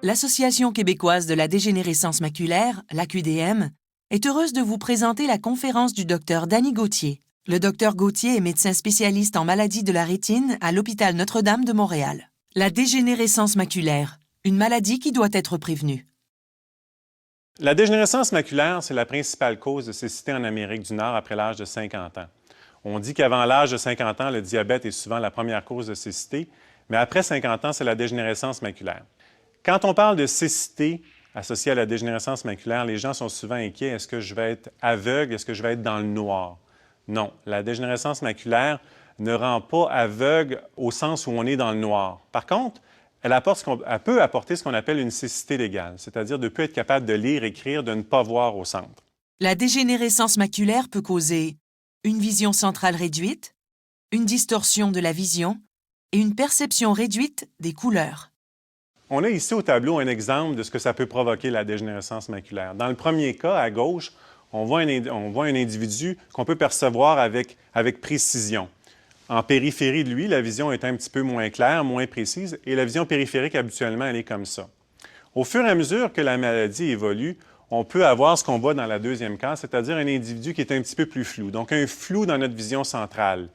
L'Association québécoise de la dégénérescence maculaire, l'AQDM, est heureuse de vous présenter la conférence du Dr Danny Gauthier. Le Dr Gauthier est médecin spécialiste en maladies de la rétine à l'hôpital Notre-Dame de Montréal. La dégénérescence maculaire, une maladie qui doit être prévenue. La dégénérescence maculaire, c'est la principale cause de cécité en Amérique du Nord après l'âge de 50 ans. On dit qu'avant l'âge de 50 ans, le diabète est souvent la première cause de cécité, mais après 50 ans, c'est la dégénérescence maculaire. Quand on parle de cécité associée à la dégénérescence maculaire, les gens sont souvent inquiets. Est-ce que je vais être aveugle? Est-ce que je vais être dans le noir? Non, la dégénérescence maculaire ne rend pas aveugle au sens où on est dans le noir. Par contre, elle peut apporter ce qu'on appelle une cécité légale, c'est-à-dire de ne plus être capable de lire, écrire, de ne pas voir au centre. La dégénérescence maculaire peut causer une vision centrale réduite, une distorsion de la vision et une perception réduite des couleurs. On a ici au tableau un exemple de ce que ça peut provoquer la dégénérescence maculaire. Dans le premier cas, à gauche, on voit un individu qu'on peut percevoir avec précision. En périphérie de lui, la vision est un petit peu moins claire, moins précise, et la vision périphérique, habituellement, elle est comme ça. Au fur et à mesure que la maladie évolue, on peut avoir ce qu'on voit dans la deuxième case, c'est-à-dire un individu qui est un petit peu plus flou, donc un flou dans notre vision centrale.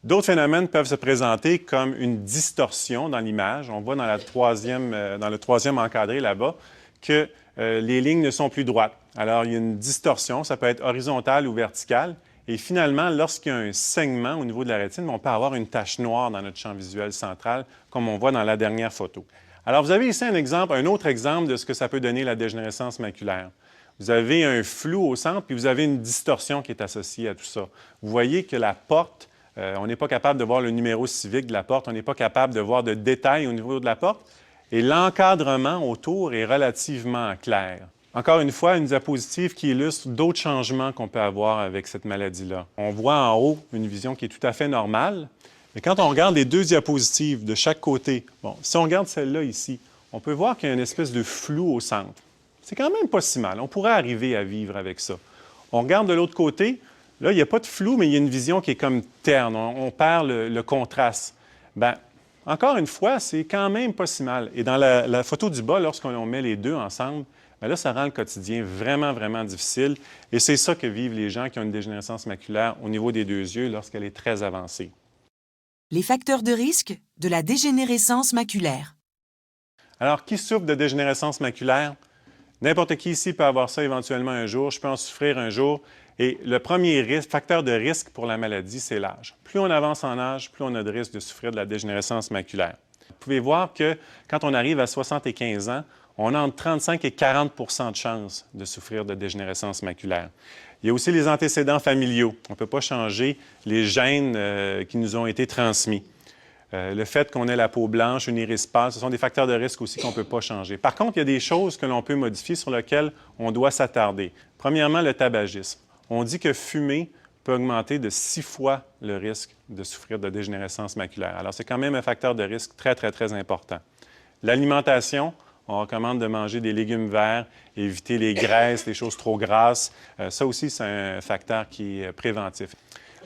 D'autres phénomènes peuvent se présenter comme une distorsion dans l'image. On voit dans le troisième encadré là-bas que les lignes ne sont plus droites. Alors, il y a une distorsion, ça peut être horizontale ou verticale. Et finalement, lorsqu'il y a un saignement au niveau de la rétine, on peut avoir une tache noire dans notre champ visuel central, comme on voit dans la dernière photo. Alors, vous avez ici un autre exemple de ce que ça peut donner la dégénérescence maculaire. Vous avez un flou au centre, puis vous avez une distorsion qui est associée à tout ça. Vous voyez que la porte, on n'est pas capable de voir le numéro civique de la porte, on n'est pas capable de voir de détails au niveau de la porte, et l'encadrement autour est relativement clair. Encore une fois, une diapositive qui illustre d'autres changements qu'on peut avoir avec cette maladie-là. On voit en haut une vision qui est tout à fait normale, mais quand on regarde les deux diapositives de chaque côté, si on regarde celle-là ici, on peut voir qu'il y a une espèce de flou au centre. C'est quand même pas si mal, on pourrait arriver à vivre avec ça. On regarde de l'autre côté, là, il n'y a pas de flou, mais il y a une vision qui est comme terne, on perd le contraste. Bien, encore une fois, c'est quand même pas si mal. Et dans la photo du bas, lorsqu'on met les deux ensemble, bien là, ça rend le quotidien vraiment, vraiment difficile. Et c'est ça que vivent les gens qui ont une dégénérescence maculaire au niveau des deux yeux lorsqu'elle est très avancée. Les facteurs de risque de la dégénérescence maculaire. Alors, qui souffre de dégénérescence maculaire? N'importe qui ici peut avoir ça éventuellement un jour. Je peux en souffrir un jour. Et le premier facteur de risque pour la maladie, c'est l'âge. Plus on avance en âge, plus on a de risque de souffrir de la dégénérescence maculaire. Vous pouvez voir que quand on arrive à 75 ans, on a entre 35 et 40 de chances de souffrir de dégénérescence maculaire. Il y a aussi les antécédents familiaux. On ne peut pas changer les gènes qui nous ont été transmis. Le fait qu'on ait la peau blanche, une iris pâle, ce sont des facteurs de risque aussi qu'on ne peut pas changer. Par contre, il y a des choses que l'on peut modifier sur lesquelles on doit s'attarder. Premièrement, le tabagisme. On dit que fumer peut augmenter de 6 fois le risque de souffrir de dégénérescence maculaire. Alors, c'est quand même un facteur de risque très, très, très important. L'alimentation, on recommande de manger des légumes verts, éviter les graisses, les choses trop grasses. Ça aussi, c'est un facteur qui est préventif.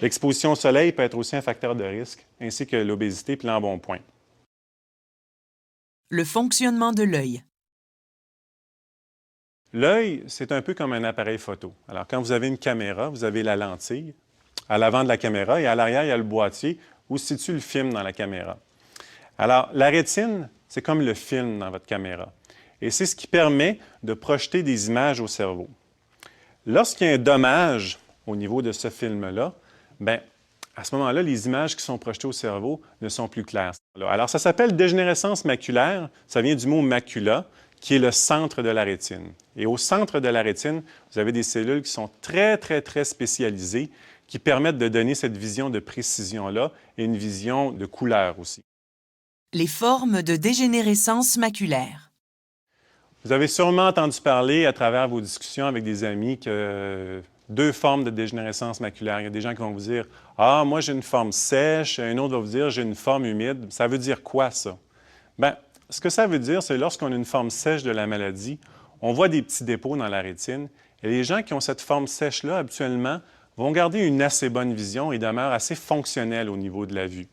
L'exposition au soleil peut être aussi un facteur de risque, ainsi que l'obésité et l'embonpoint. Le fonctionnement de l'œil. L'œil, c'est un peu comme un appareil photo. Alors, quand vous avez une caméra, vous avez la lentille à l'avant de la caméra et à l'arrière, il y a le boîtier où se situe le film dans la caméra. Alors, la rétine, c'est comme le film dans votre caméra. Et c'est ce qui permet de projeter des images au cerveau. Lorsqu'il y a un dommage au niveau de ce film-là, bien, à ce moment-là, les images qui sont projetées au cerveau ne sont plus claires. Alors, ça s'appelle dégénérescence maculaire. Ça vient du mot macula, qui est le centre de la rétine. Et au centre de la rétine, vous avez des cellules qui sont très, très, très spécialisées, qui permettent de donner cette vision de précision-là et une vision de couleur aussi. Les formes de dégénérescence maculaire. Vous avez sûrement entendu parler à travers vos discussions avec des amis que deux formes de dégénérescence maculaire. Il y a des gens qui vont vous dire « Ah, moi j'ai une forme sèche », un autre va vous dire « J'ai une forme humide ». Ça veut dire quoi ça? Bien, ce que ça veut dire, c'est lorsqu'on a une forme sèche de la maladie, on voit des petits dépôts dans la rétine. Et les gens qui ont cette forme sèche-là, habituellement, vont garder une assez bonne vision et demeurent assez fonctionnels au niveau de la vue.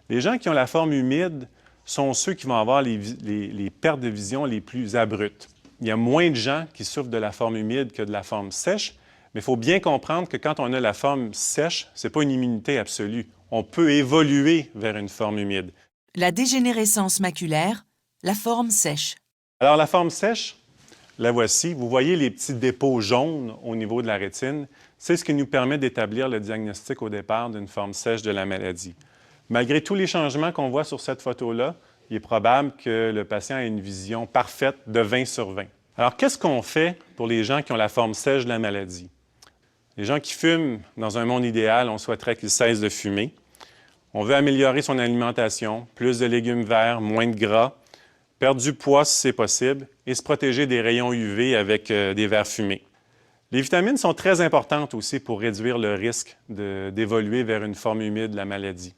Les gens qui ont la forme humide sont ceux qui vont avoir les pertes de vision les plus abruptes. Il y a moins de gens qui souffrent de la forme humide que de la forme sèche, mais il faut bien comprendre que quand on a la forme sèche, ce n'est pas une immunité absolue. On peut évoluer vers une forme humide. La dégénérescence maculaire, la forme sèche. Alors, la forme sèche, la voici. Vous voyez les petits dépôts jaunes au niveau de la rétine. C'est ce qui nous permet d'établir le diagnostic au départ d'une forme sèche de la maladie. Malgré tous les changements qu'on voit sur cette photo-là, il est probable que le patient ait une vision parfaite de 20 sur 20. Alors, qu'est-ce qu'on fait pour les gens qui ont la forme sèche de la maladie? Les gens qui fument, dans un monde idéal, on souhaiterait qu'ils cessent de fumer. On veut améliorer son alimentation, plus de légumes verts, moins de gras, perdre du poids si c'est possible et se protéger des rayons UV avec des verres fumés. Les vitamines sont très importantes aussi pour réduire le risque d'évoluer vers une forme humide de la maladie.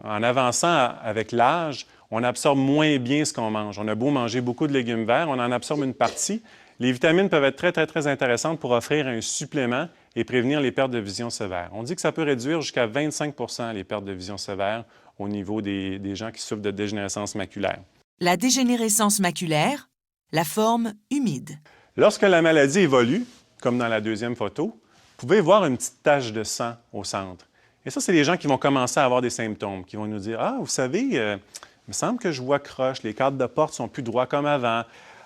En avançant avec l'âge, on absorbe moins bien ce qu'on mange. On a beau manger beaucoup de légumes verts, on en absorbe une partie. Les vitamines peuvent être très intéressantes pour offrir un supplément et prévenir les pertes de vision sévères. On dit que ça peut réduire jusqu'à 25 les pertes de vision sévères au niveau des gens qui souffrent de dégénérescence maculaire. La dégénérescence maculaire, la forme humide. Lorsque la maladie évolue, comme dans la deuxième photo, vous pouvez voir une petite tache de sang au centre. Et ça, c'est les gens qui vont commencer à avoir des symptômes, qui vont nous dire « Ah, vous savez, il me semble que je vois croche, les cadres de porte sont plus droits comme avant. »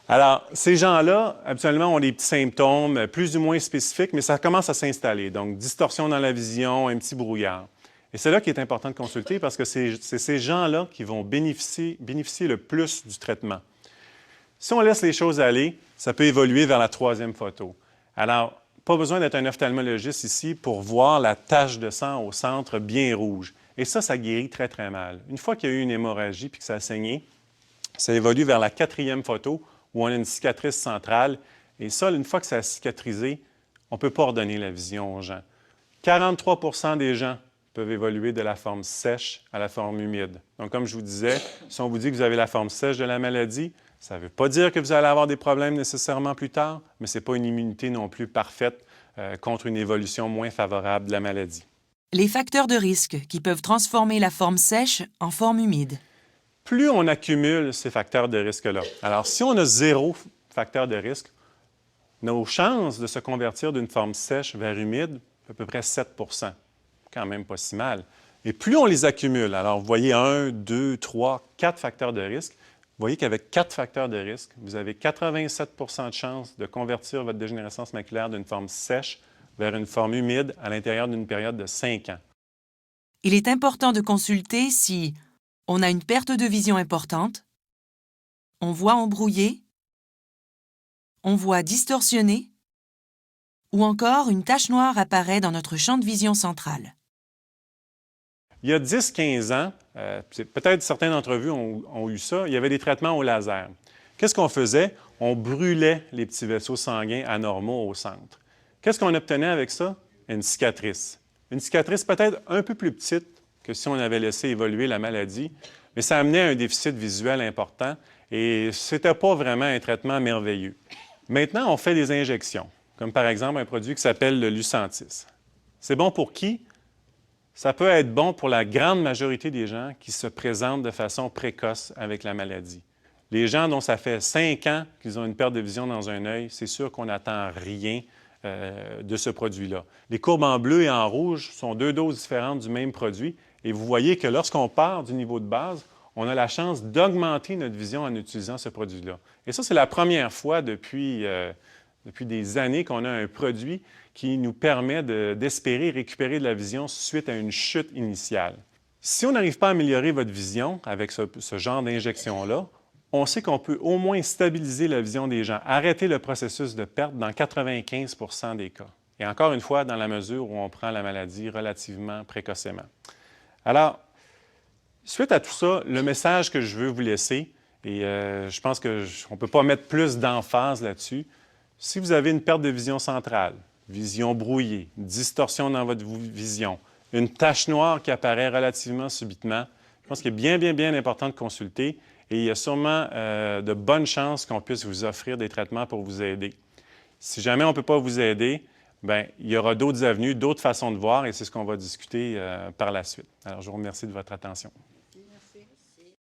Alors, ces gens-là, habituellement, ont des petits symptômes plus ou moins spécifiques, mais ça commence à s'installer. Donc, distorsion dans la vision, un petit brouillard. Et c'est là qu'il est important de consulter parce que c'est ces gens-là qui vont bénéficier le plus du traitement. Si on laisse les choses aller, ça peut évoluer vers la troisième photo. Alors, pas besoin d'être un ophtalmologiste ici pour voir la tache de sang au centre bien rouge. Et ça guérit très mal. Une fois qu'il y a eu une hémorragie puis que ça a saigné, ça évolue vers la quatrième photo où on a une cicatrice centrale. Et ça, une fois que ça a cicatrisé, on ne peut pas redonner la vision aux gens. 43 des gens peuvent évoluer de la forme sèche à la forme humide. Donc, comme je vous disais, si on vous dit que vous avez la forme sèche de la maladie, ça ne veut pas dire que vous allez avoir des problèmes nécessairement plus tard, mais ce n'est pas une immunité non plus parfaite contre une évolution moins favorable de la maladie. Les facteurs de risque qui peuvent transformer la forme sèche en forme humide. Plus on accumule ces facteurs de risque-là, alors si on a 0 facteur de risque, nos chances de se convertir d'une forme sèche vers humide, à peu près 7 quand même pas si mal. Et plus on les accumule, alors vous voyez 1, 2, 3, 4 facteurs de risque, vous voyez qu'avec 4 facteurs de risque, vous avez 87 de chances de convertir votre dégénérescence maculaire d'une forme sèche vers une forme humide à l'intérieur d'une période de 5 ans. Il est important de consulter si on a une perte de vision importante, on voit embrouillé, on voit distorsionné, ou encore une tache noire apparaît dans notre champ de vision central. Il y a 10-15 ans, peut-être certains d'entre vous ont eu ça, il y avait des traitements au laser. Qu'est-ce qu'on faisait? On brûlait les petits vaisseaux sanguins anormaux au centre. Qu'est-ce qu'on obtenait avec ça? Une cicatrice. Une cicatrice peut-être un peu plus petite que si on avait laissé évoluer la maladie, mais ça amenait à un déficit visuel important et ce n'était pas vraiment un traitement merveilleux. Maintenant, on fait des injections, comme par exemple un produit qui s'appelle le Lucentis. C'est bon pour qui? Ça peut être bon pour la grande majorité des gens qui se présentent de façon précoce avec la maladie. Les gens dont ça fait 5 ans qu'ils ont une perte de vision dans un œil, c'est sûr qu'on n'attend rien de ce produit-là. Les courbes en bleu et en rouge sont 2 doses différentes du même produit et vous voyez que lorsqu'on part du niveau de base, on a la chance d'augmenter notre vision en utilisant ce produit-là. Et ça, c'est la première fois depuis des années qu'on a un produit qui nous permet d'espérer récupérer de la vision suite à une chute initiale. Si on n'arrive pas à améliorer votre vision avec ce genre d'injection-là, on sait qu'on peut au moins stabiliser la vision des gens, arrêter le processus de perte dans 95 des cas. Et encore une fois, dans la mesure où on prend la maladie relativement précocement. Alors, suite à tout ça, le message que je veux vous laisser, et je pense qu'on ne peut pas mettre plus d'emphase là-dessus, si vous avez une perte de vision centrale, vision brouillée, distorsion dans votre vision, une tache noire qui apparaît relativement subitement, je pense qu'il est bien important de consulter et il y a sûrement de bonnes chances qu'on puisse vous offrir des traitements pour vous aider. Si jamais on ne peut pas vous aider, bien, il y aura d'autres avenues, d'autres façons de voir et c'est ce qu'on va discuter par la suite. Alors, je vous remercie de votre attention.